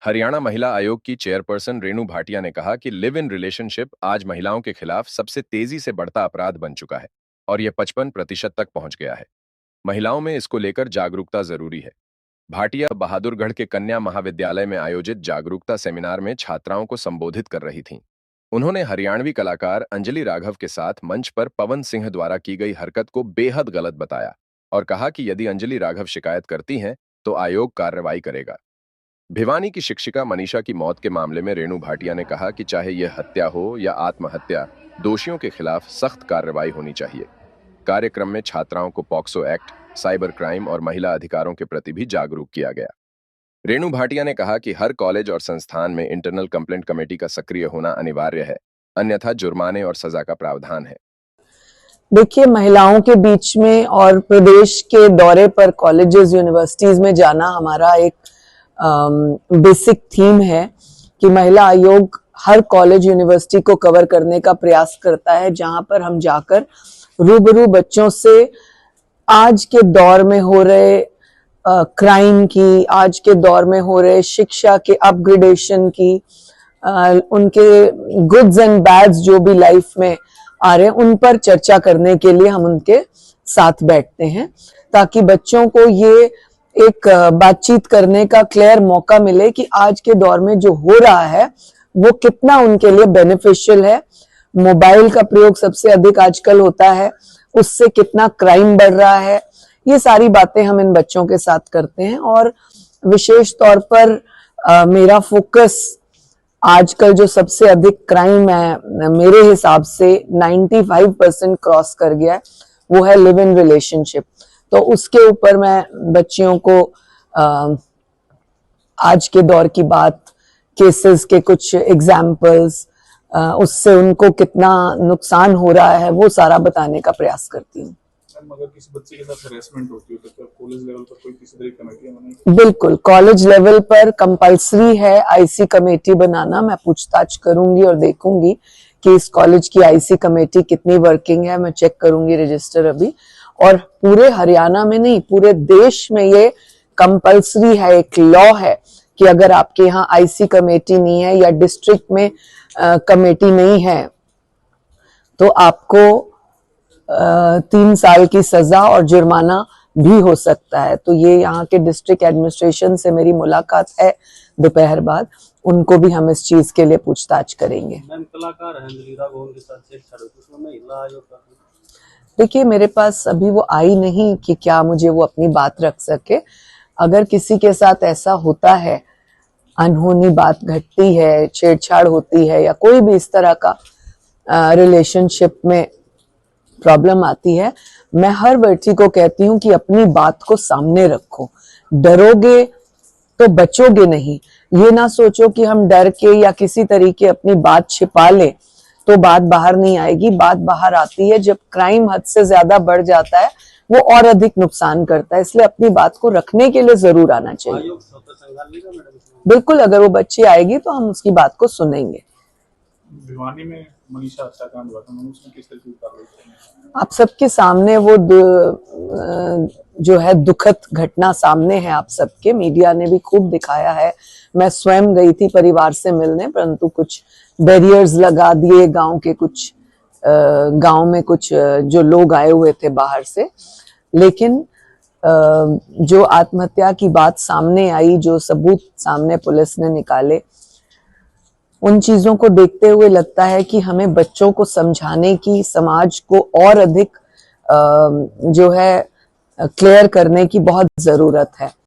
हरियाणा महिला आयोग की चेयरपर्सन रेणु भाटिया ने कहा कि लिव इन रिलेशनशिप आज महिलाओं के खिलाफ सबसे तेजी से बढ़ता अपराध बन चुका है और यह 55% तक पहुंच गया है। महिलाओं में इसको लेकर जागरूकता जरूरी है। भाटिया बहादुरगढ़ के कन्या महाविद्यालय में आयोजित जागरूकता सेमिनार में छात्राओं को संबोधित कर रही थीं। उन्होंने हरियाणवी कलाकार अंजलि राघव के साथ मंच पर पवन सिंह द्वारा की गई हरकत को बेहद गलत बताया और कहा कि यदि अंजलि राघव शिकायत करती हैं तो आयोग कार्रवाई करेगा। भिवानी की शिक्षिका मनीषा की मौत के मामले में रेणु भाटिया ने कहा कि चाहे यह हत्या हो या आत्महत्या, दोषियों के खिलाफ सख्त कार्रवाई होनी चाहिए। कार्यक्रम में छात्राओं को पॉक्सो एक्ट, साइबर क्राइम और महिला अधिकारों के प्रति भी जागरूक किया गया। रेणु भाटिया ने कहा कि हर कॉलेज और संस्थान में इंटरनल कंप्लेंट कमेटी का सक्रिय होना अनिवार्य है, अन्यथा जुर्माने और सजा का प्रावधान है। देखिए, महिलाओं के बीच में और प्रदेश के दौरे पर कॉलेजेस यूनिवर्सिटीज में जाना हमारा एक बेसिक थीम है कि महिला आयोग हर कॉलेज यूनिवर्सिटी को कवर करने का प्रयास करता है, जहां पर हम जाकर रूबरू बच्चों से आज के दौर में हो रहे क्राइम की, आज के दौर में हो रहे शिक्षा के अपग्रेडेशन की, उनके गुड्स एंड बैड्स जो भी लाइफ में आ रहे हैं, उन पर चर्चा करने के लिए हम उनके साथ बैठते हैं, ताकि बच्चों को ये एक बातचीत करने का क्लियर मौका मिले कि आज के दौर में जो हो रहा है वो कितना उनके लिए बेनिफिशियल है। मोबाइल का प्रयोग सबसे अधिक आजकल होता है, उससे कितना क्राइम बढ़ रहा है, ये सारी बातें हम इन बच्चों के साथ करते हैं। और विशेष तौर पर मेरा फोकस आजकल जो सबसे अधिक क्राइम है, मेरे हिसाब से 95% क्रॉस कर गया है, वो है लिव इन रिलेशनशिप। तो उसके ऊपर मैं बच्चियों को आज के दौर की बात, केसेस के कुछ एग्जाम्पल्स, उससे उनको कितना नुकसान हो रहा है, वो सारा बताने का प्रयास करती हूँ। अगर किसी बच्चे के साथ हरेसमेंट होती है तो कॉलेज लेवल पर कोई किसी तरह की कमेटी बनाई? बिल्कुल, कॉलेज लेवल पर कंपल्सरी है आईसी कमेटी बनाना। मैं पूछताछ करूंगी और देखूंगी कि इस कॉलेज की आईसी कमेटी कितनी वर्किंग है। मैं चेक करूंगी रजिस्टर अभी। और पूरे हरियाणा में नहीं, पूरे देश में ये कंपल्सरी है, एक लॉ है कि अगर आपके यहाँ आईसी कमेटी नहीं है या डिस्ट्रिक्ट में कमेटी नहीं है तो आपको 3 साल की सजा और जुर्माना भी हो सकता है। तो ये यहाँ के डिस्ट्रिक्ट एडमिनिस्ट्रेशन से मेरी मुलाकात है दोपहर बाद, उनको भी हम इस चीज के लिए पूछताछ करेंगे। देखिए, मेरे पास अभी वो आई नहीं कि क्या मुझे वो अपनी बात रख सके। अगर किसी के साथ ऐसा होता है, अनहोनी बात घटती है, छेड़छाड़ होती है या कोई भी इस तरह का रिलेशनशिप में प्रॉब्लम आती है, मैं हर व्यक्ति को कहती हूँ कि अपनी बात को सामने रखो। डरोगे तो बचोगे नहीं। ये ना सोचो कि हम डर के या किसी तरीके अपनी बात छिपा ले तो बात बाहर नहीं आएगी। बात बाहर आती है जब क्राइम हद से ज्यादा बढ़ जाता है, वो और अधिक नुकसान करता है। इसलिए अपनी बात को रखने के लिए जरूर आना चाहिए। बिल्कुल, अगर वो बच्ची आएगी तो हम उसकी बात को सुनेंगे। भिवानी में मनीषा हत्याकांड हुआ था, उसमें किस तरह की कार्रवाई करेंगे? आप सबके सामने वो जो है दुखद घटना सामने है, आप सबके मीडिया ने भी खूब दिखाया है। मैं स्वयं गई थी परिवार से मिलने, परंतु कुछ बैरियर्स लगा दिए गांव के, कुछ गांव में कुछ जो लोग आए हुए थे बाहर से। लेकिन जो आत्महत्या की बात सामने आई, जो सबूत सामने पुलिस ने निकाले, उन चीजों को देखते हुए लगता है कि हमें बच्चों को समझाने की, समाज को और अधिक जो है क्लियर करने की बहुत जरूरत है।